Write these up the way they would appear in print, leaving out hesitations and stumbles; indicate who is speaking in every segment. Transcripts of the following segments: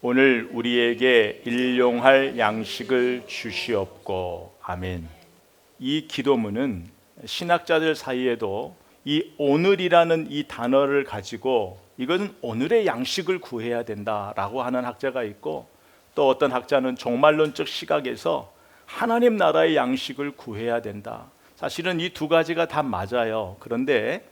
Speaker 1: 오늘 우리에게 일용할 양식을 주시옵고. 아멘. 이 기도문은 신학자들 사이에도 이 오늘이라는 이 단어를 가지고 이건 오늘의 양식을 구해야 된다라고 하는 학자가 있고, 또 어떤 학자는 종말론적 시각에서 하나님 나라의 양식을 구해야 된다. 사실은 이 두 가지가 다 맞아요. 그런데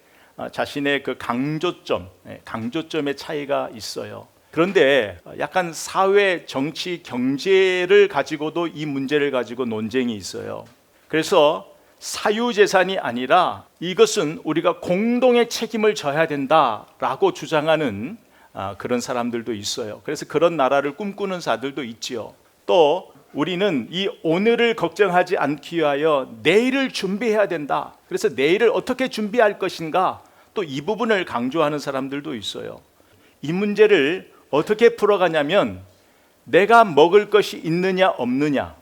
Speaker 1: 자신의 그 강조점의 차이가 있어요. 그런데 약간 사회, 정치, 경제를 가지고도 이 문제를 가지고 논쟁이 있어요. 그래서 사유재산이 아니라 이것은 우리가 공동의 책임을 져야 된다라고 주장하는 그런 사람들도 있어요. 그래서 그런 나라를 꿈꾸는 자들도 있지요. 또 우리는 이 오늘을 걱정하지 않기 위하여 내일을 준비해야 된다. 그래서 내일을 어떻게 준비할 것인가, 또 이 부분을 강조하는 사람들도 있어요. 이 문제를 어떻게 풀어가냐면, 내가 먹을 것이 있느냐 없느냐,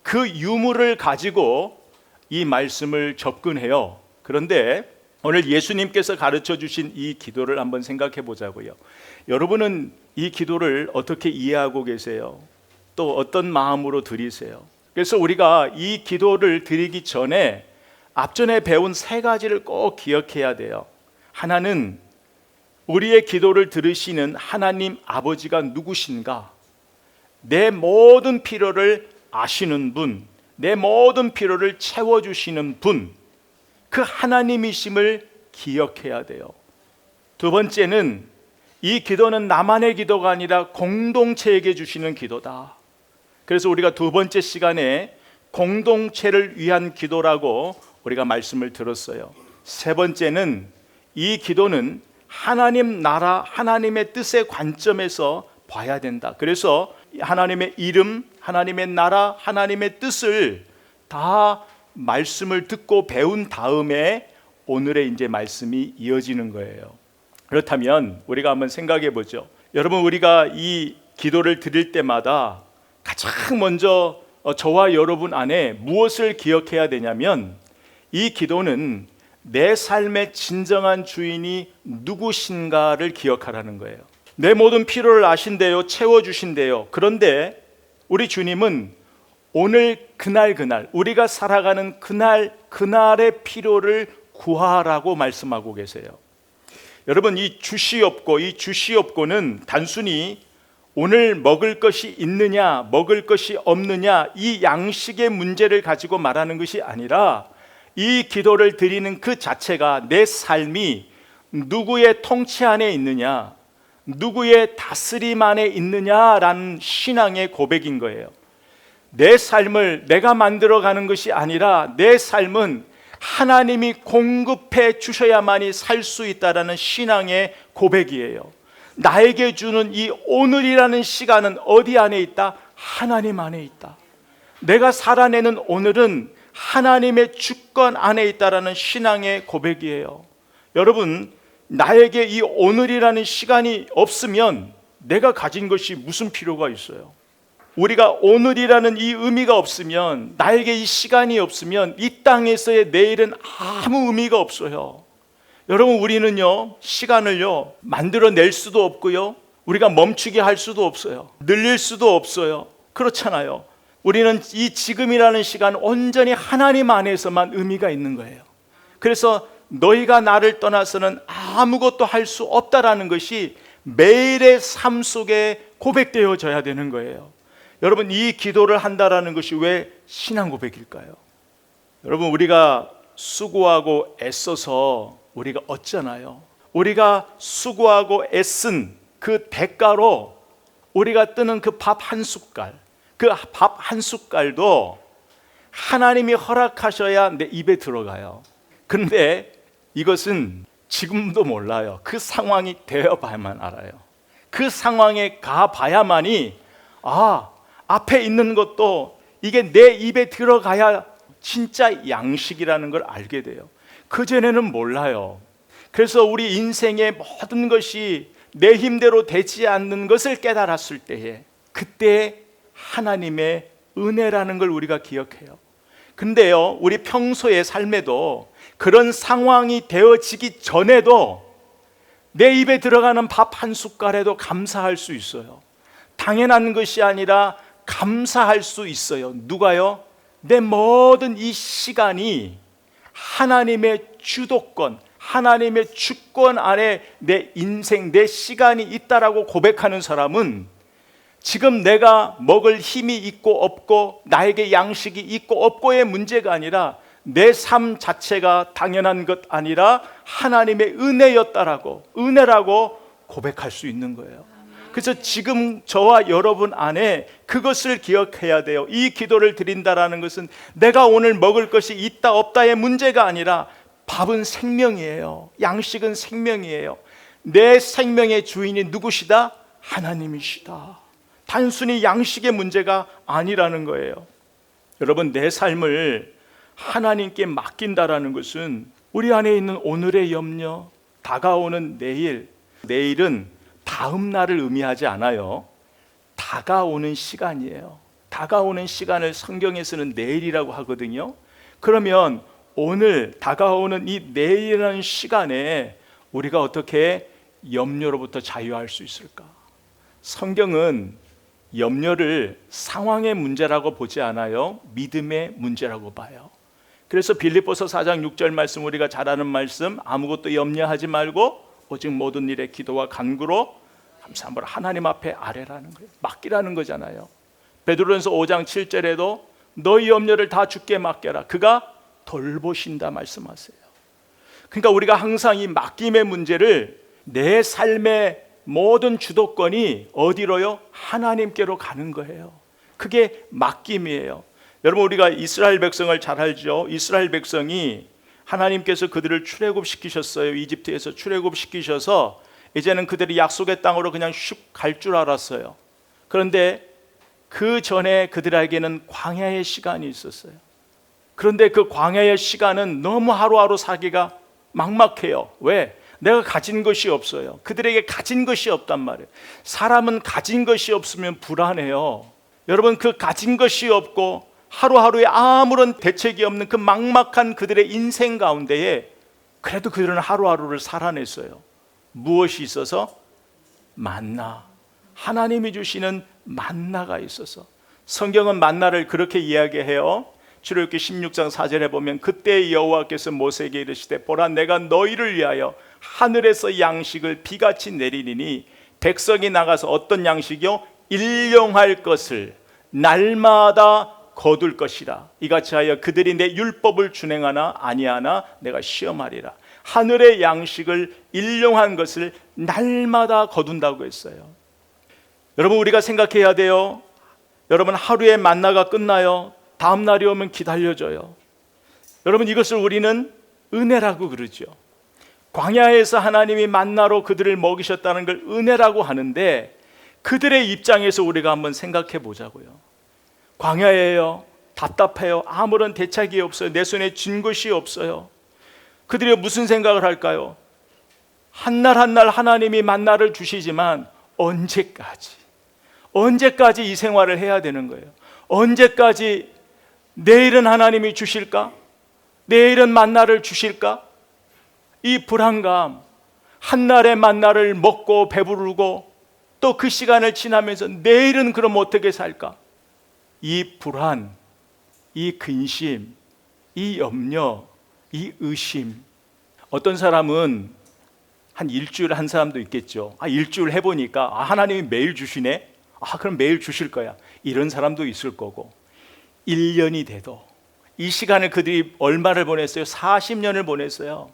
Speaker 1: 그 유무를 가지고 이 말씀을 접근해요. 그런데 오늘 예수님께서 가르쳐 주신 이 기도를 한번 생각해 보자고요. 여러분은 이 기도를 어떻게 이해하고 계세요? 또 어떤 마음으로 드리세요? 그래서 우리가 이 기도를 드리기 전에 앞전에 배운 세 가지를 꼭 기억해야 돼요. 하나는 우리의 기도를 들으시는 하나님 아버지가 누구신가? 내 모든 필요를 아시는 분, 내 모든 필요를 채워주시는 분, 그 하나님이심을 기억해야 돼요. 두 번째는 이 기도는 나만의 기도가 아니라 공동체에게 주시는 기도다. 그래서 우리가 두 번째 시간에 공동체를 위한 기도라고 우리가 말씀을 들었어요. 세 번째는 이 기도는 하나님 나라, 하나님의 뜻의 관점에서 봐야 된다. 그래서 하나님의 이름, 하나님의 나라, 하나님의 뜻을 다 말씀을 듣고 배운 다음에 오늘의 이제 말씀이 이어지는 거예요. 그렇다면 우리가 한번 생각해 보죠. 여러분, 우리가 이 기도를 드릴 때마다 가장 먼저 저와 여러분 안에 무엇을 기억해야 되냐면, 이 기도는 내 삶의 진정한 주인이 누구신가를 기억하라는 거예요. 내 모든 필요를 아신대요, 채워주신대요. 그런데 우리 주님은 오늘 그날 우리가 살아가는 그날의 필요를 구하라고 말씀하고 계세요. 여러분, 이 주시옵고는 단순히 오늘 먹을 것이 있느냐 먹을 것이 없느냐 이 양식의 문제를 가지고 말하는 것이 아니라, 이 기도를 드리는 그 자체가 내 삶이 누구의 통치 안에 있느냐, 누구의 다스림 안에 있느냐라는 신앙의 고백인 거예요. 내 삶을 내가 만들어가는 것이 아니라 내 삶은 하나님이 공급해 주셔야만이 살 수 있다라는 신앙의 고백이에요. 나에게 주는 이 오늘이라는 시간은 어디 안에 있다? 하나님 안에 있다. 내가 살아내는 오늘은 하나님의 주권 안에 있다라는 신앙의 고백이에요. 여러분, 나에게 이 오늘이라는 시간이 없으면 내가 가진 것이 무슨 필요가 있어요? 우리가 오늘이라는 이 의미가 없으면, 나에게 이 시간이 없으면 이 땅에서의 내일은 아무 의미가 없어요. 여러분, 우리는요, 시간을요 만들어낼 수도 없고요, 우리가 멈추게 할 수도 없어요. 늘릴 수도 없어요. 그렇잖아요. 우리는 이 지금이라는 시간 온전히 하나님 안에서만 의미가 있는 거예요. 그래서 너희가 나를 떠나서는 아무것도 할 수 없다라는 것이 매일의 삶 속에 고백되어져야 되는 거예요. 여러분, 이 기도를 한다라는 것이 왜 신앙 고백일까요? 여러분, 우리가 수고하고 애써서 우리가 얻잖아요. 우리가 수고하고 애쓴 그 대가로 우리가 뜨는 그 밥 한 숟갈, 그 밥 한 숟갈도 하나님이 허락하셔야 내 입에 들어가요. 그런데 이것은 지금도 몰라요. 그 상황이 되어봐야만 알아요. 그 상황에 가봐야만이, 앞에 있는 것도 이게 내 입에 들어가야 진짜 양식이라는 걸 알게 돼요. 그전에는 몰라요. 그래서 우리 인생의 모든 것이 내 힘대로 되지 않는 것을 깨달았을 때에, 그때 하나님의 은혜라는 걸 우리가 기억해요. 근데요, 우리 평소의 삶에도 그런 상황이 되어지기 전에도 내 입에 들어가는 밥 한 숟갈에도 감사할 수 있어요. 당연한 것이 아니라 감사할 수 있어요. 누가요? 내 모든 이 시간이 하나님의 주도권, 하나님의 주권 아래 내 인생, 내 시간이 있다라고 고백하는 사람은 지금 내가 먹을 힘이 있고 없고 나에게 양식이 있고 없고의 문제가 아니라 내 삶 자체가 당연한 것 아니라 하나님의 은혜라고 고백할 수 있는 거예요. 그래서 지금 저와 여러분 안에 그것을 기억해야 돼요. 이 기도를 드린다라는 것은 내가 오늘 먹을 것이 있다 없다의 문제가 아니라 밥은 생명이에요. 양식은 생명이에요. 내 생명의 주인이 누구시다? 하나님이시다. 단순히 양식의 문제가 아니라는 거예요. 여러분, 내 삶을 하나님께 맡긴다라는 것은 우리 안에 있는 오늘의 염려, 다가오는 내일은 다음 날을 의미하지 않아요. 다가오는 시간이에요. 다가오는 시간을 성경에서는 내일이라고 하거든요. 그러면 오늘 다가오는 이 내일이라는 시간에 우리가 어떻게 염려로부터 자유할 수 있을까? 성경은 염려를 상황의 문제라고 보지 않아요. 믿음의 문제라고 봐요. 그래서 빌립보서 4장 6절 말씀, 우리가 잘 아는 말씀, 아무것도 염려하지 말고 오직 모든 일에 기도와 간구로 감사함으로 하나님 앞에 아뢰라는 거예요. 맡기라는 거잖아요. 베드로전서 5장 7절에도 너희 염려를 다 주께 맡겨라, 그가 돌보신다 말씀하세요. 그러니까 우리가 항상 이 맡김의 문제를, 내 삶의 모든 주도권이 어디로요? 하나님께로 가는 거예요. 그게 맡김이에요. 여러분, 우리가 이스라엘 백성을 잘 알죠. 이스라엘 백성이 하나님께서 그들을 출애굽시키셨어요. 이집트에서 출애굽시키셔서 이제는 그들이 약속의 땅으로 그냥 슉 갈 줄 알았어요. 그런데 그 전에 그들에게는 광야의 시간이 있었어요. 그런데 그 광야의 시간은 너무 하루하루 살기가 막막해요. 왜? 내가 가진 것이 없어요. 그들에게 가진 것이 없단 말이에요. 사람은 가진 것이 없으면 불안해요. 여러분, 그 가진 것이 없고 하루하루에 아무런 대책이 없는 그 막막한 그들의 인생 가운데에 그래도 그들은 하루하루를 살아냈어요. 무엇이 있어서? 만나. 하나님이 주시는 만나가 있어서. 성경은 만나를 그렇게 이야기해요. 출애굽기 16장 4절에 보면 그때 여호와께서 모세에게 이르시되 보라, 내가 너희를 위하여 하늘에서 양식을 비같이 내리리니 백성이 나가서 어떤 양식이요? 일용할 것을 날마다 거둘 것이라. 이같이 하여 그들이 내 율법을 준행하나 아니하나 내가 시험하리라. 하늘의 양식을 일용한 것을 날마다 거둔다고 했어요. 여러분, 우리가 생각해야 돼요. 여러분, 하루에 만나가 끝나요. 다음 날이 오면 기다려져요. 여러분, 이것을 우리는 은혜라고 그러죠. 광야에서 하나님이 만나로 그들을 먹이셨다는 걸 은혜라고 하는데, 그들의 입장에서 우리가 한번 생각해 보자고요. 광야예요. 답답해요. 아무런 대책이 없어요. 내 손에 쥔 것이 없어요. 그들이 무슨 생각을 할까요? 한 날 한 날 하나님이 만나를 주시지만 언제까지 이 생활을 해야 되는 거예요? 언제까지 내일은 하나님이 주실까? 내일은 만나를 주실까? 이 불안감, 한날의 만나를 먹고 배부르고 또 그 시간을 지나면서 내일은 그럼 어떻게 살까? 이 불안, 이 근심, 이 염려, 이 의심. 어떤 사람은 한 일주일 한 사람도 있겠죠. 일주일 해보니까 하나님이 매일 주시네. 그럼 매일 주실 거야. 이런 사람도 있을 거고, 1년이 돼도 이 시간을 그들이 얼마를 보냈어요? 40년을 보냈어요.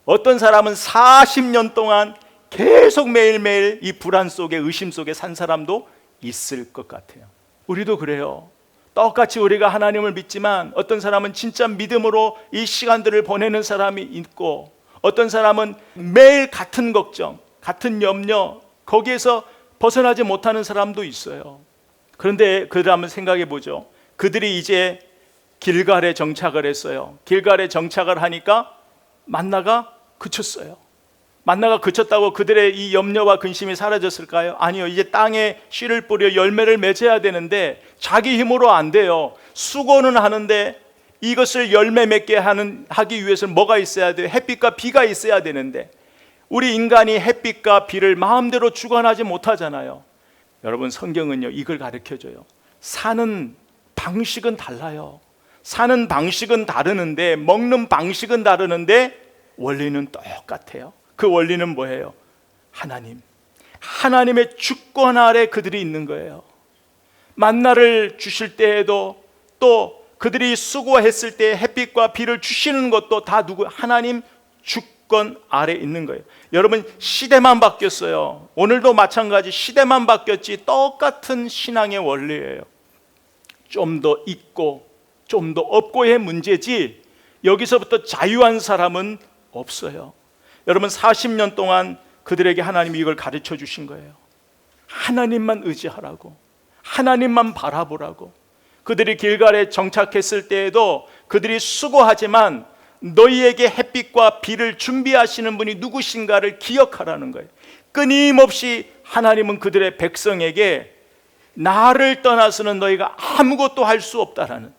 Speaker 1: 어떤 사람은 40년 동안 계속 매일매일 이 불안 속에, 의심 속에 산 사람도 있을 것 같아요. 우리도 그래요. 똑같이 우리가 하나님을 믿지만 어떤 사람은 진짜 믿음으로 이 시간들을 보내는 사람이 있고, 어떤 사람은 매일 같은 걱정, 같은 염려, 거기에서 벗어나지 못하는 사람도 있어요. 그런데 그들 한번 생각해 보죠. 그들이 이제 길갈에 정착을 했어요. 길갈에 정착을 하니까 만나가 그쳤어요. 만나가 그쳤다고 그들의 이 염려와 근심이 사라졌을까요? 아니요. 이제 땅에 씨를 뿌려 열매를 맺어야 되는데 자기 힘으로 안 돼요. 수고는 하는데 이것을 열매 맺게 하기 위해서는 뭐가 있어야 돼요? 햇빛과 비가 있어야 되는데 우리 인간이 햇빛과 비를 마음대로 주관하지 못하잖아요. 여러분, 성경은요 이걸 가르쳐줘요. 사는 방식은 달라요. 사는 방식은 다르는데, 먹는 방식은 다르는데 원리는 똑같아요. 그 원리는 뭐예요? 하나님의 주권 아래 그들이 있는 거예요. 만나를 주실 때에도, 또 그들이 수고했을 때 햇빛과 비를 주시는 것도 다 누구? 하나님 주권 아래 있는 거예요. 여러분, 시대만 바뀌었어요. 오늘도 마찬가지, 시대만 바뀌었지 똑같은 신앙의 원리예요. 좀 더 있고 좀 더 없고의 문제지, 여기서부터 자유한 사람은 없어요. 여러분, 40년 동안 그들에게 하나님이 이걸 가르쳐 주신 거예요. 하나님만 의지하라고, 하나님만 바라보라고. 그들이 길갈에 정착했을 때에도 그들이 수고하지만 너희에게 햇빛과 비를 준비하시는 분이 누구신가를 기억하라는 거예요. 끊임없이 하나님은 그들의 백성에게 나를 떠나서는 너희가 아무것도 할 수 없다라는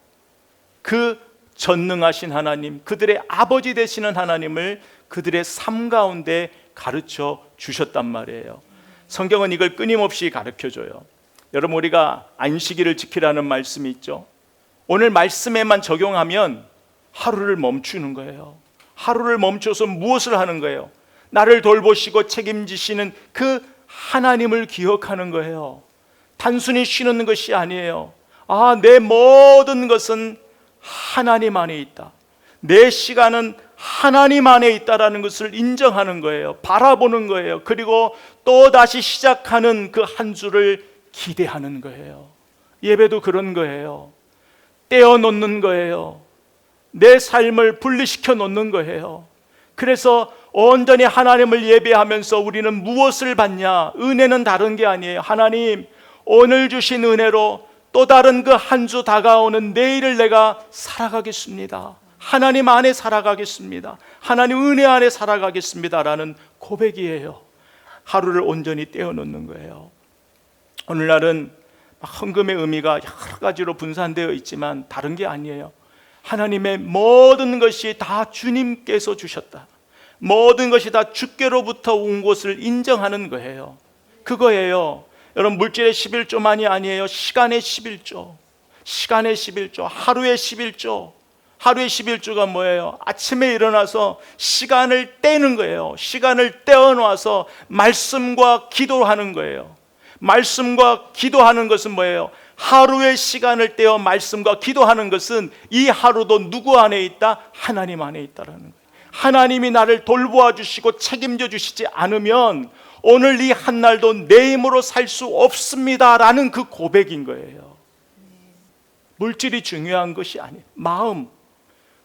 Speaker 1: 그 전능하신 하나님, 그들의 아버지 되시는 하나님을 그들의 삶 가운데 가르쳐 주셨단 말이에요. 성경은 이걸 끊임없이 가르쳐줘요. 여러분, 우리가 안식일을 지키라는 말씀이 있죠. 오늘 말씀에만 적용하면 하루를 멈추는 거예요. 하루를 멈춰서 무엇을 하는 거예요? 나를 돌보시고 책임지시는 그 하나님을 기억하는 거예요. 단순히 쉬는 것이 아니에요. 내 모든 것은 하나님 안에 있다. 내 시간은 하나님 안에 있다라는 것을 인정하는 거예요. 바라보는 거예요. 그리고 또 다시 시작하는 그 한 주를 기대하는 거예요. 예배도 그런 거예요. 떼어놓는 거예요. 내 삶을 분리시켜 놓는 거예요. 그래서 온전히 하나님을 예배하면서 우리는 무엇을 받냐? 은혜는 다른 게 아니에요. 하나님, 오늘 주신 은혜로 또 다른 그 한 주 다가오는 내일을 내가 살아가겠습니다. 하나님 안에 살아가겠습니다. 하나님 은혜 안에 살아가겠습니다 라는 고백이에요. 하루를 온전히 떼어놓는 거예요. 오늘날은 헌금의 의미가 여러 가지로 분산되어 있지만 다른 게 아니에요. 하나님의 모든 것이 다 주님께서 주셨다. 모든 것이 다 주께로부터 온 것을 인정하는 거예요. 그거예요. 여러분, 물질의 11조만이 아니에요. 시간의 11조, 시간의 11조, 하루의 11조. 하루의 11조가 뭐예요? 아침에 일어나서 시간을 떼는 거예요. 시간을 떼어놓아서 말씀과 기도하는 거예요. 말씀과 기도하는 것은 뭐예요? 하루의 시간을 떼어 말씀과 기도하는 것은 이 하루도 누구 안에 있다? 하나님 안에 있다라는 거예요. 하나님이 나를 돌보아 주시고 책임져 주시지 않으면 오늘 이 한날도 내 힘으로 살 수 없습니다라는 그 고백인 거예요. 물질이 중요한 것이 아니에요. 마음.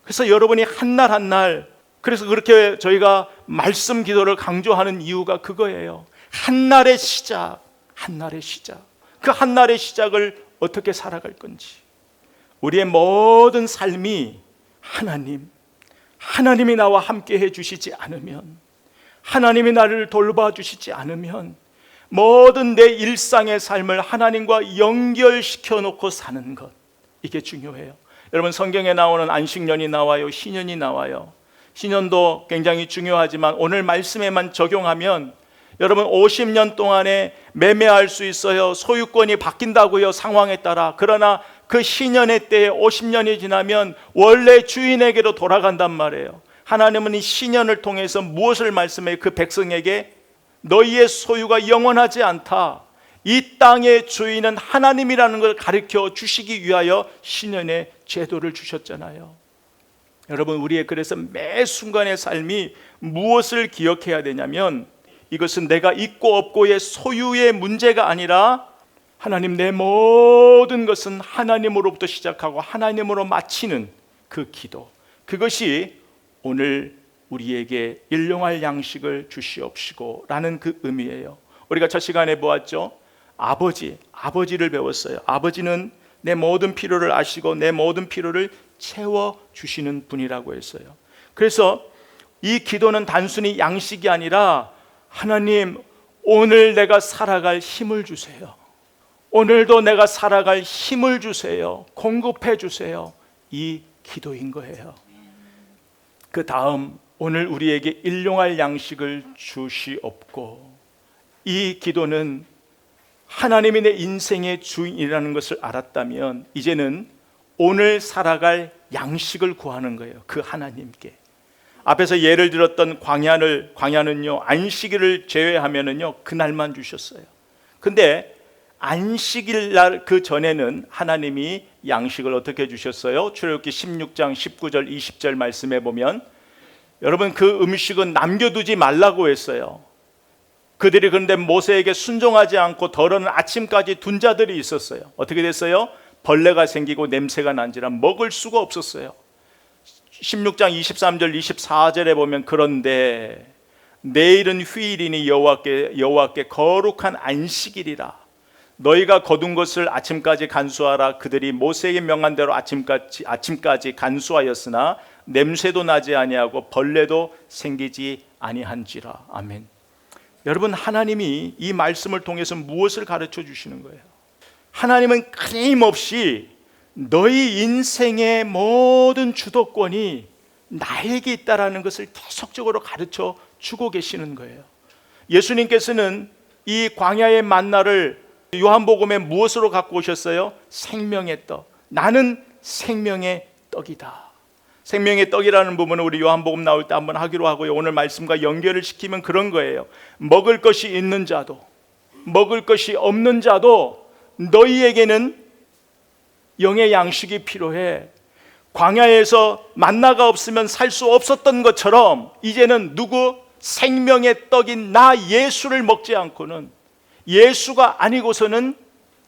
Speaker 1: 그래서 여러분이 한날 한날, 그래서 그렇게 저희가 말씀 기도를 강조하는 이유가 그거예요. 한날의 시작, 한날의 시작. 그 한날의 시작을 어떻게 살아갈 건지. 우리의 모든 삶이 하나님이 나와 함께 해주시지 않으면, 하나님이 나를 돌봐 주시지 않으면 모든 내 일상의 삶을 하나님과 연결시켜 놓고 사는 것, 이게 중요해요. 여러분, 성경에 나오는 안식년이 나와요. 신년이 나와요. 신년도 굉장히 중요하지만 오늘 말씀에만 적용하면 여러분 50년 동안에 매매할 수 있어요. 소유권이 바뀐다고요, 상황에 따라. 그러나 그 신년의 때에 50년이 지나면 원래 주인에게로 돌아간단 말이에요. 하나님은 이 신년을 통해서 무엇을 말씀해요? 그 백성에게 너희의 소유가 영원하지 않다. 이 땅의 주인은 하나님이라는 걸 가르쳐 주시기 위하여 신년의 제도를 주셨잖아요. 여러분, 우리의 그래서 매 순간의 삶이 무엇을 기억해야 되냐면, 이것은 내가 있고 없고의 소유의 문제가 아니라 하나님, 내 모든 것은 하나님으로부터 시작하고 하나님으로 마치는 그 기도, 그것이 오늘 우리에게 일용할 양식을 주시옵시고 라는 그 의미예요. 우리가 첫 시간에 보았죠. 아버지를 배웠어요. 아버지는 내 모든 필요를 아시고 내 모든 필요를 채워주시는 분이라고 했어요. 그래서 이 기도는 단순히 양식이 아니라, 하나님, 오늘 내가 살아갈 힘을 주세요. 오늘도 내가 살아갈 힘을 주세요. 공급해 주세요. 이 기도인 거예요. 그 다음, 오늘 우리에게 일용할 양식을 주시옵고. 이 기도는 하나님이 내 인생의 주인이라는 것을 알았다면 이제는 오늘 살아갈 양식을 구하는 거예요. 그 하나님께. 앞에서 예를 들었던 광야는요, 안식일을 제외하면은요, 그날만 주셨어요. 근데 안식일 날 그 전에는 하나님이 양식을 어떻게 주셨어요? 출애굽기 16장 19절 20절 말씀해 보면, 여러분, 그 음식은 남겨두지 말라고 했어요. 그들이 그런데 모세에게 순종하지 않고 덜어는 아침까지 둔 자들이 있었어요. 어떻게 됐어요? 벌레가 생기고 냄새가 난지라 먹을 수가 없었어요. 16장 23절 24절에 보면, 그런데 내일은 휴일이니 여호와께 거룩한 안식일이라. 너희가 거둔 것을 아침까지 간수하라. 그들이 모세에게 명한 대로 아침까지 간수하였으나 냄새도 나지 아니하고 벌레도 생기지 아니한지라. 아멘. 여러분, 하나님이 이 말씀을 통해서 무엇을 가르쳐 주시는 거예요? 하나님은 끊임없이 너희 인생의 모든 주도권이 나에게 있다라는 것을 계속적으로 가르쳐 주고 계시는 거예요. 예수님께서는 이 광야의 만나를 요한복음에 무엇으로 갖고 오셨어요? 생명의 떡. 나는 생명의 떡이다. 생명의 떡이라는 부분은 우리 요한복음 나올 때 한번 하기로 하고요. 오늘 말씀과 연결을 시키면 그런 거예요. 먹을 것이 있는 자도 먹을 것이 없는 자도 너희에게는 영의 양식이 필요해. 광야에서 만나가 없으면 살 수 없었던 것처럼 이제는 생명의 떡인 나 예수를 먹지 않고는, 예수가 아니고서는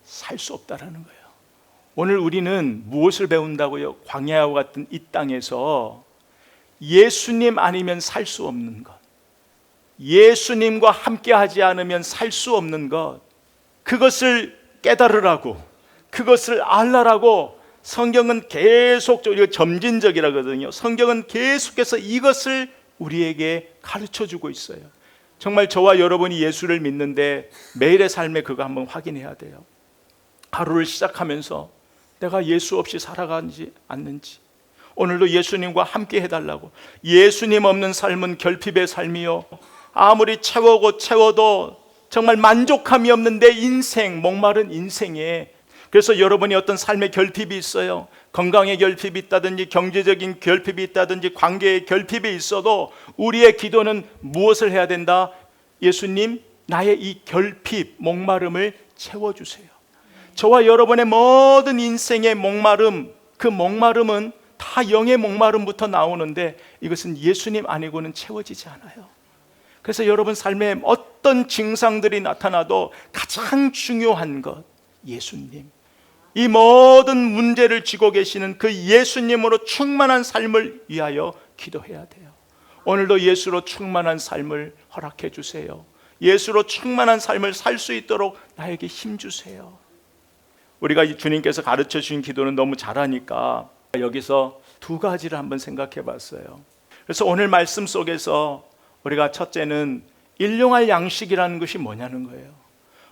Speaker 1: 살 수 없다라는 거예요. 오늘 우리는 무엇을 배운다고요? 광야와 같은 이 땅에서 예수님 아니면 살 수 없는 것, 예수님과 함께 하지 않으면 살 수 없는 것, 그것을 깨달으라고, 그것을 알라라고 성경은 계속적으로, 점진적이라거든요. 성경은 계속해서 이것을 우리에게 가르쳐주고 있어요. 정말 저와 여러분이 예수를 믿는데 매일의 삶에 그거 한번 확인해야 돼요. 하루를 시작하면서 내가 예수 없이 살아가는지 않는지, 오늘도 예수님과 함께 해달라고. 예수님 없는 삶은 결핍의 삶이요, 아무리 채워도 정말 만족함이 없는 내 인생, 목마른 인생에. 그래서 여러분이 어떤 삶의 결핍이 있어요. 건강의 결핍이 있다든지 경제적인 결핍이 있다든지 관계의 결핍이 있어도 우리의 기도는 무엇을 해야 된다? 예수님, 나의 이 결핍, 목마름을 채워주세요. 저와 여러분의 모든 인생의 목마름, 그 목마름은 다 영의 목마름부터 나오는데 이것은 예수님 아니고는 채워지지 않아요. 그래서 여러분 삶에 어떤 증상들이 나타나도 가장 중요한 것, 예수님. 이 모든 문제를 쥐고 계시는 그 예수님으로 충만한 삶을 위하여 기도해야 돼요. 오늘도 예수로 충만한 삶을 허락해 주세요. 예수로 충만한 삶을 살 수 있도록 나에게 힘 주세요. 우리가 주님께서 가르쳐 주신 기도는 너무 잘하니까 여기서 두 가지를 한번 생각해 봤어요. 그래서 오늘 말씀 속에서 우리가 첫째는 일용할 양식이라는 것이 뭐냐는 거예요.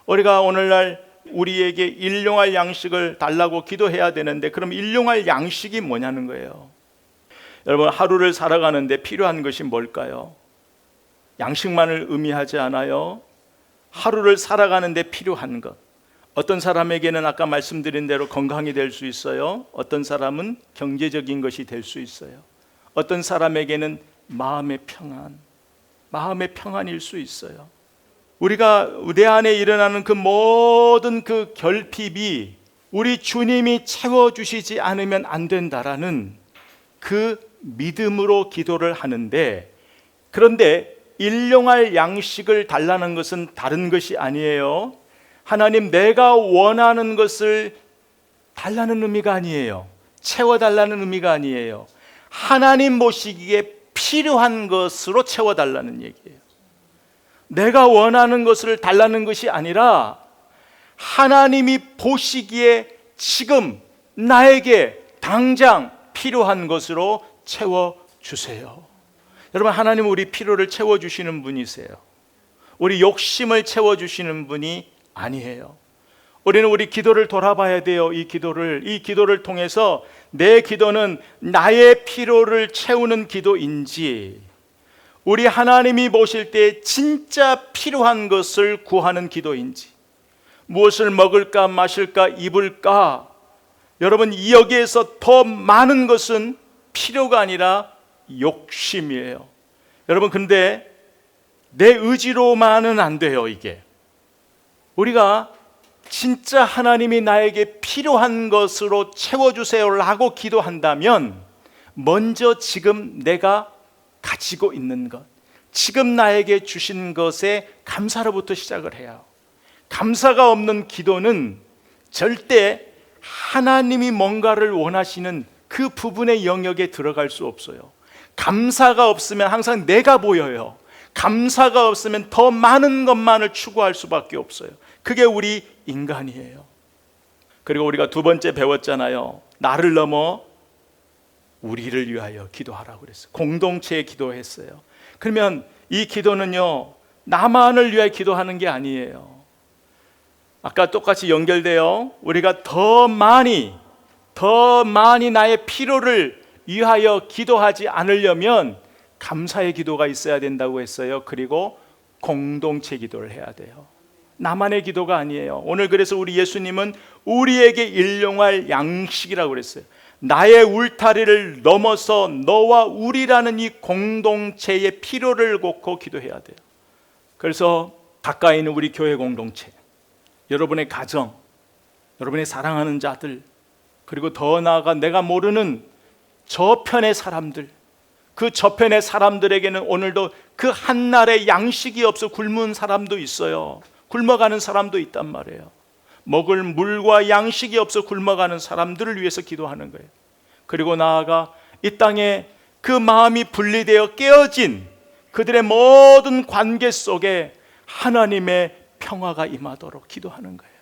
Speaker 1: 우리가 오늘날 우리에게 일용할 양식을 달라고 기도해야 되는데, 그럼 일용할 양식이 뭐냐는 거예요. 여러분, 하루를 살아가는데 필요한 것이 뭘까요? 양식만을 의미하지 않아요. 하루를 살아가는데 필요한 것. 어떤 사람에게는 아까 말씀드린 대로 건강이 될 수 있어요. 어떤 사람은 경제적인 것이 될 수 있어요. 어떤 사람에게는 마음의 평안일 수 있어요. 우리가 내 안에 일어나는 그 모든 그 결핍이 우리 주님이 채워주시지 않으면 안 된다라는 그 믿음으로 기도를 하는데, 그런데 일용할 양식을 달라는 것은 다른 것이 아니에요. 하나님, 내가 원하는 것을 달라는 의미가 아니에요. 채워달라는 의미가 아니에요. 하나님 보시기에 필요한 것으로 채워달라는 얘기예요. 내가 원하는 것을 달라는 것이 아니라 하나님이 보시기에 지금 나에게 당장 필요한 것으로 채워주세요. 여러분, 하나님은 우리 필요를 채워주시는 분이세요. 우리 욕심을 채워주시는 분이 아니에요. 우리는 우리 기도를 돌아봐야 돼요. 이 기도를 통해서 내 기도는 나의 필요를 채우는 기도인지, 우리 하나님이 보실 때 진짜 필요한 것을 구하는 기도인지, 무엇을 먹을까 마실까 입을까, 여러분 여기에서 더 많은 것은 필요가 아니라 욕심이에요. 여러분 근데 내 의지로만은 안 돼요. 이게 우리가 진짜 하나님이 나에게 필요한 것으로 채워주세요라고 기도한다면 먼저 지금 내가 가지고 있는 것, 지금 나에게 주신 것에 감사로부터 시작을 해요. 감사가 없는 기도는 절대 하나님이 뭔가를 원하시는 그 부분의 영역에 들어갈 수 없어요. 감사가 없으면 항상 내가 보여요. 감사가 없으면 더 많은 것만을 추구할 수밖에 없어요. 그게 우리 인간이에요. 그리고 우리가 두 번째 배웠잖아요. 나를 넘어 우리를 위하여 기도하라고 그랬어요. 공동체에 기도했어요. 그러면 이 기도는요, 나만을 위하여 기도하는 게 아니에요. 아까 똑같이 연결돼요. 우리가 더 많이 나의 필요를 위하여 기도하지 않으려면 감사의 기도가 있어야 된다고 했어요. 그리고 공동체 기도를 해야 돼요. 나만의 기도가 아니에요. 오늘 그래서 우리 예수님은 우리에게 일용할 양식이라고 그랬어요. 나의 울타리를 넘어서 너와 우리라는 이 공동체의 필요를 곱고 기도해야 돼요. 그래서 가까이 있는 우리 교회 공동체, 여러분의 가정, 여러분의 사랑하는 자들, 그리고 더 나아가 내가 모르는 저편의 사람들, 그 저편의 사람들에게는 오늘도 그 한날의 양식이 없어 굶은 사람도 있어요. 굶어가는 사람도 있단 말이에요. 먹을 물과 양식이 없어 굶어가는 사람들을 위해서 기도하는 거예요. 그리고 나아가 이 땅에 그 마음이 분리되어 깨어진 그들의 모든 관계 속에 하나님의 평화가 임하도록 기도하는 거예요.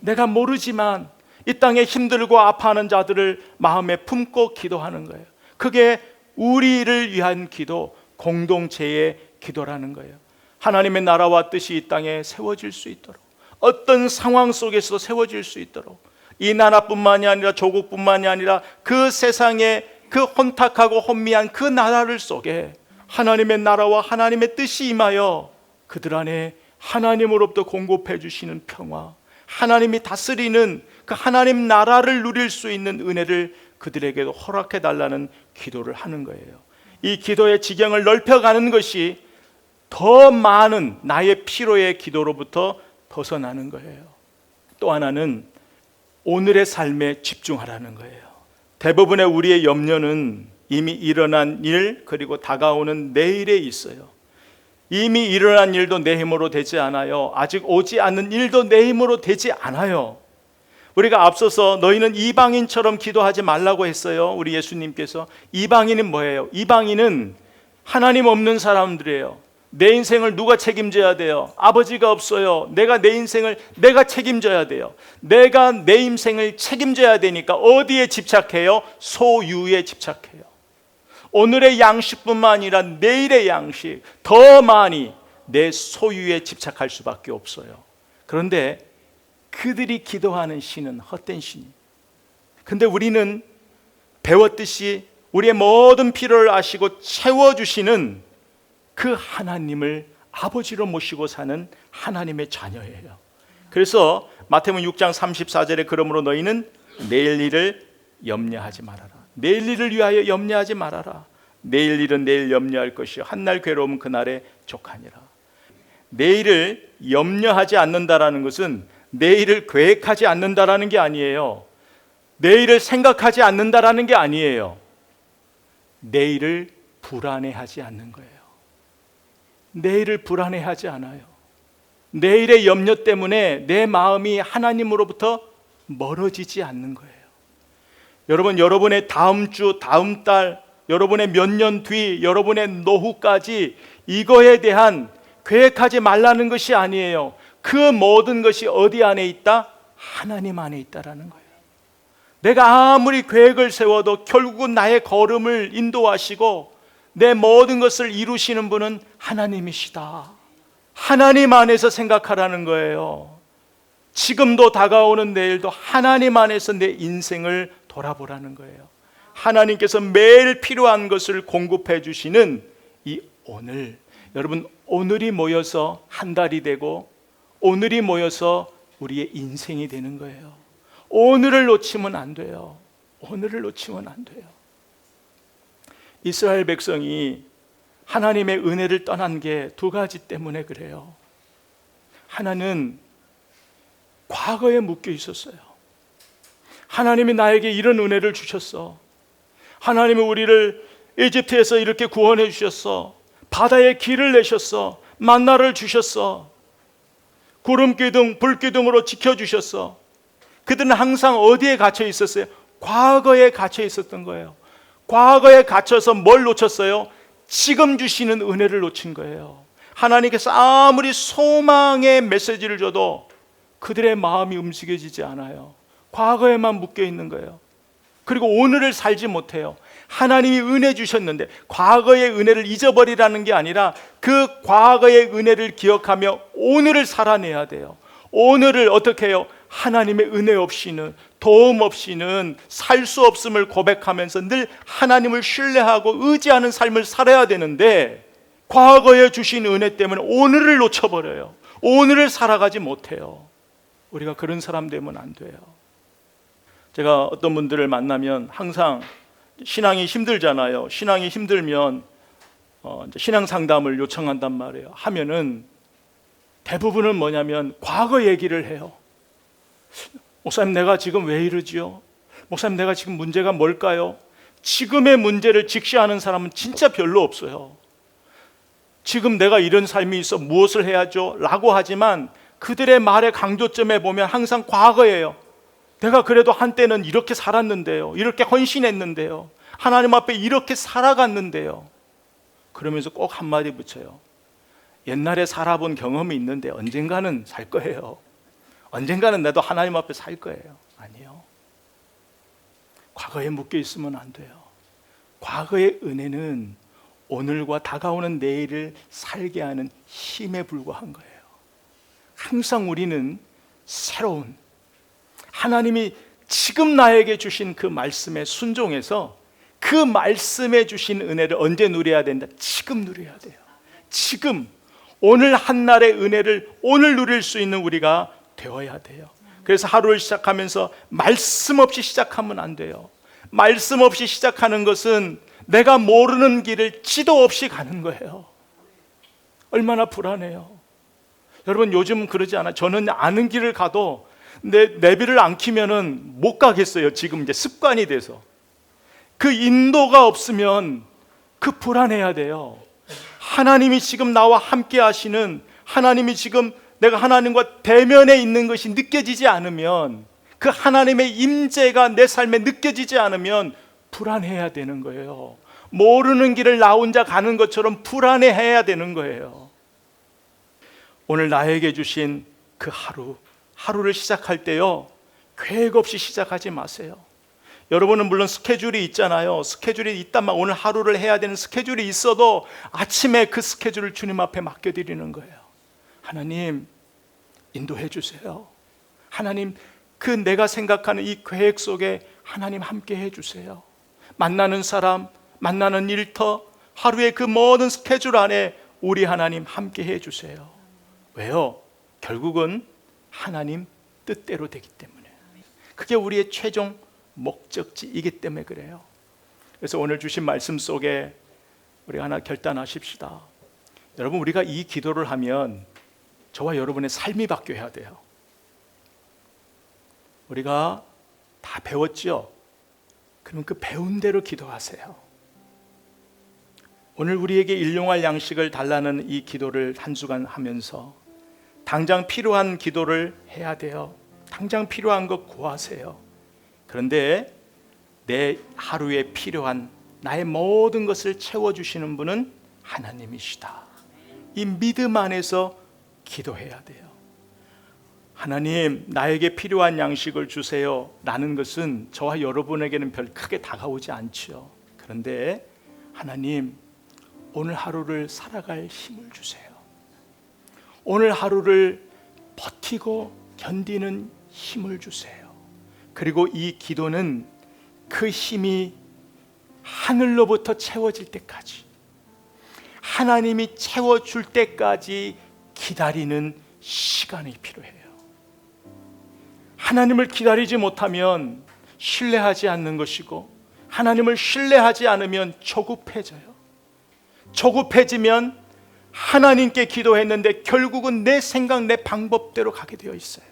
Speaker 1: 내가 모르지만 이 땅에 힘들고 아파하는 자들을 마음에 품고 기도하는 거예요. 그게 우리를 위한 기도, 공동체의 기도라는 거예요. 하나님의 나라와 뜻이 이 땅에 세워질 수 있도록, 어떤 상황 속에서 세워질 수 있도록, 이 나라뿐만이 아니라 조국뿐만이 아니라 그 세상에 그 혼탁하고 혼미한 그 나라를 속에 하나님의 나라와 하나님의 뜻이 임하여 그들 안에 하나님으로부터 공급해 주시는 평화, 하나님이 다스리는 그 하나님 나라를 누릴 수 있는 은혜를 그들에게도 허락해 달라는 기도를 하는 거예요. 이 기도의 지경을 넓혀가는 것이 더 많은 나의 필요의 기도로부터 벗어나는 거예요. 또 하나는 오늘의 삶에 집중하라는 거예요. 대부분의 우리의 염려는 이미 일어난 일, 그리고 다가오는 내일에 있어요. 이미 일어난 일도 내 힘으로 되지 않아요. 아직 오지 않는 일도 내 힘으로 되지 않아요. 우리가 앞서서 너희는 이방인처럼 기도하지 말라고 했어요. 우리 예수님께서. 이방인은 뭐예요? 이방인은 하나님 없는 사람들이에요. 내 인생을 누가 책임져야 돼요? 아버지가 없어요. 내가 내 인생을 내가 책임져야 돼요. 내가 내 인생을 책임져야 되니까 어디에 집착해요? 소유에 집착해요. 오늘의 양식뿐만 아니라 내일의 양식, 더 많이 내 소유에 집착할 수밖에 없어요. 그런데 그들이 기도하는 신은 헛된 신이에요. 근데 우리는 배웠듯이 우리의 모든 필요를 아시고 채워주시는 그 하나님을 아버지로 모시고 사는 하나님의 자녀예요. 그래서 마태복음 6장 34절에 그러므로 너희는 내일 일을 염려하지 말아라. 내일 일을 위하여 염려하지 말아라. 내일 일은 내일 염려할 것이요 한날 괴로움은 그날에 족하니라. 내일을 염려하지 않는다라는 것은 내일을 계획하지 않는다라는 게 아니에요. 내일을 생각하지 않는다라는 게 아니에요. 내일을 불안해하지 않는 거예요. 내일을 불안해하지 않아요. 내일의 염려 때문에 내 마음이 하나님으로부터 멀어지지 않는 거예요. 여러분, 여러분의 다음 주, 다음 달, 여러분의 몇 년 뒤, 여러분의 노후까지 이거에 대한 계획하지 말라는 것이 아니에요. 그 모든 것이 어디 안에 있다? 하나님 안에 있다라는 거예요. 내가 아무리 계획을 세워도 결국은 나의 걸음을 인도하시고 내 모든 것을 이루시는 분은 하나님이시다. 하나님 안에서 생각하라는 거예요. 지금도 다가오는 내일도 하나님 안에서 내 인생을 돌아보라는 거예요. 하나님께서 매일 필요한 것을 공급해 주시는 이 오늘, 여러분 오늘이 모여서 한 달이 되고 오늘이 모여서 우리의 인생이 되는 거예요. 오늘을 놓치면 안 돼요. 오늘을 놓치면 안 돼요. 이스라엘 백성이 하나님의 은혜를 떠난 게 두 가지 때문에 그래요. 하나는 과거에 묶여 있었어요. 하나님이 나에게 이런 은혜를 주셨어. 하나님이 우리를 이집트에서 이렇게 구원해 주셨어. 바다에 길을 내셨어. 만나를 주셨어. 구름 기둥, 불 기둥으로 지켜주셨어. 그들은 항상 어디에 갇혀 있었어요? 과거에 갇혀 있었던 거예요. 과거에 갇혀서 뭘 놓쳤어요? 지금 주시는 은혜를 놓친 거예요. 하나님께서 아무리 소망의 메시지를 줘도 그들의 마음이 움직여지지 않아요. 과거에만 묶여 있는 거예요. 그리고 오늘을 살지 못해요. 하나님이 은혜 주셨는데 과거의 은혜를 잊어버리라는 게 아니라 그 과거의 은혜를 기억하며 오늘을 살아내야 돼요. 오늘을 어떻게 해요? 하나님의 은혜 없이는, 도움 없이는 살 수 없음을 고백하면서 늘 하나님을 신뢰하고 의지하는 삶을 살아야 되는데 과거에 주신 은혜 때문에 오늘을 놓쳐버려요. 오늘을 살아가지 못해요. 우리가 그런 사람 되면 안 돼요. 제가 어떤 분들을 만나면 항상 신앙이 힘들잖아요. 신앙이 힘들면 신앙 상담을 요청한단 말이에요. 하면은 대부분은 뭐냐면 과거 얘기를 해요. 목사님, 내가 지금 왜 이러지요? 목사님, 내가 지금 문제가 뭘까요? 지금의 문제를 직시하는 사람은 진짜 별로 없어요. 지금 내가 이런 삶이 있어 무엇을 해야죠? 라고 하지만 그들의 말의 강조점에 보면 항상 과거예요. 내가 그래도 한때는 이렇게 살았는데요. 이렇게 헌신했는데요. 하나님 앞에 이렇게 살아갔는데요. 그러면서 꼭 한마디 붙여요. 옛날에 살아본 경험이 있는데 언젠가는 살 거예요. 언젠가는 나도 하나님 앞에 살 거예요. 아니요. 과거에 묶여 있으면 안 돼요. 과거의 은혜는 오늘과 다가오는 내일을 살게 하는 힘에 불과한 거예요. 항상 우리는 새로운 하나님이 지금 나에게 주신 그 말씀에 순종해서 그 말씀에 주신 은혜를 언제 누려야 된다? 지금 누려야 돼요. 지금 오늘 한날의 은혜를 오늘 누릴 수 있는 우리가 되어야 돼요. 그래서 하루를 시작하면서 말씀 없이 시작하면 안 돼요. 말씀 없이 시작하는 것은 내가 모르는 길을 지도 없이 가는 거예요. 얼마나 불안해요. 여러분, 요즘 그러지 않아요? 저는 아는 길을 가도 내 내비를 안 키면은 못 가겠어요. 지금 이제 습관이 돼서. 그 인도가 없으면 그 불안해야 돼요. 하나님이 지금 나와 함께 하시는, 하나님이 지금 내가 하나님과 대면에 있는 것이 느껴지지 않으면, 그 하나님의 임재가 내 삶에 느껴지지 않으면 불안해야 되는 거예요. 모르는 길을 나 혼자 가는 것처럼 불안해해야 되는 거예요. 오늘 나에게 주신 그 하루를 시작할 때요, 계획 없이 시작하지 마세요. 여러분은 물론 스케줄이 있잖아요. 스케줄이 있다면 오늘 하루를 해야 되는 스케줄이 있어도 아침에 그 스케줄을 주님 앞에 맡겨드리는 거예요. 하나님, 인도해 주세요. 하나님, 그 내가 생각하는 이 계획 속에 하나님 함께 해주세요. 만나는 사람, 만나는 일터, 하루의 그 모든 스케줄 안에 우리 하나님 함께 해주세요. 왜요? 결국은 하나님 뜻대로 되기 때문에. 그게 우리의 최종 목적지이기 때문에 그래요. 그래서 오늘 주신 말씀 속에 우리 하나 결단하십시다. 여러분, 우리가 이 기도를 하면 저와 여러분의 삶이 바뀌어야 돼요. 우리가 다 배웠죠? 그러면 그 배운 대로 기도하세요. 오늘 우리에게 일용할 양식을 달라는 이 기도를 한 주간 하면서 당장 필요한 기도를 해야 돼요. 당장 필요한 것 구하세요. 그런데 내 하루에 필요한 나의 모든 것을 채워주시는 분은 하나님이시다. 이 믿음 안에서 기도해야 돼요. 하나님, 나에게 필요한 양식을 주세요 라는 것은 저와 여러분에게는 별 크게 다가오지 않죠. 그런데 하나님, 오늘 하루를 살아갈 힘을 주세요. 오늘 하루를 버티고 견디는 힘을 주세요. 그리고 이 기도는 그 힘이 하늘로부터 채워질 때까지, 하나님이 채워줄 때까지 기다리는 시간이 필요해요. 하나님을 기다리지 못하면 신뢰하지 않는 것이고, 하나님을 신뢰하지 않으면 조급해져요. 조급해지면 하나님께 기도했는데 결국은 내 생각, 내 방법대로 가게 되어 있어요.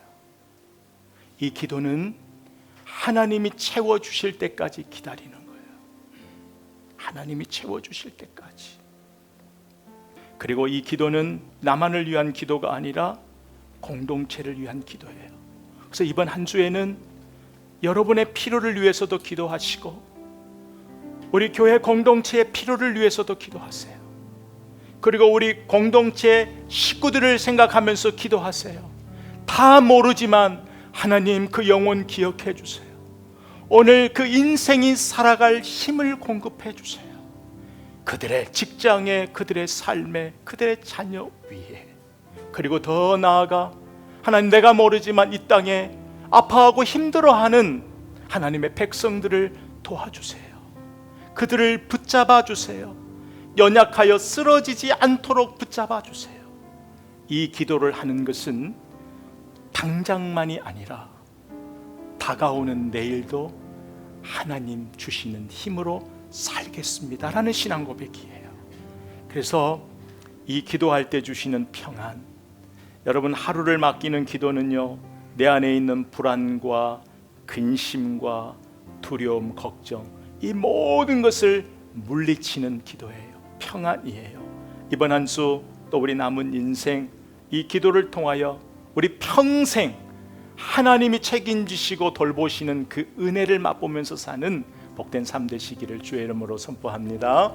Speaker 1: 이 기도는 하나님이 채워주실 때까지 기다리는 거예요. 하나님이 채워주실 때까지. 그리고 이 기도는 나만을 위한 기도가 아니라 공동체를 위한 기도예요. 그래서 이번 한 주에는 여러분의 필요를 위해서도 기도하시고, 우리 교회 공동체의 필요를 위해서도 기도하세요. 그리고 우리 공동체 식구들을 생각하면서 기도하세요. 다 모르지만 하나님 그 영혼 기억해 주세요. 오늘 그 인생이 살아갈 힘을 공급해 주세요. 그들의 직장에, 그들의 삶에, 그들의 자녀 위에. 그리고 더 나아가 하나님, 내가 모르지만 이 땅에 아파하고 힘들어하는 하나님의 백성들을 도와주세요. 그들을 붙잡아 주세요. 연약하여 쓰러지지 않도록 붙잡아 주세요. 이 기도를 하는 것은 당장만이 아니라 다가오는 내일도 하나님 주시는 힘으로 살겠습니다라는 신앙 고백이에요. 그래서 이 기도할 때 주시는 평안, 여러분 하루를 맡기는 기도는요, 내 안에 있는 불안과 근심과 두려움, 걱정, 이 모든 것을 물리치는 기도예요. 평안이에요. 이번 한 주 또 우리 남은 인생 이 기도를 통하여 우리 평생 하나님이 책임지시고 돌보시는 그 은혜를 맛보면서 사는 복된 삶 되시기를 주의 이름으로 선포합니다.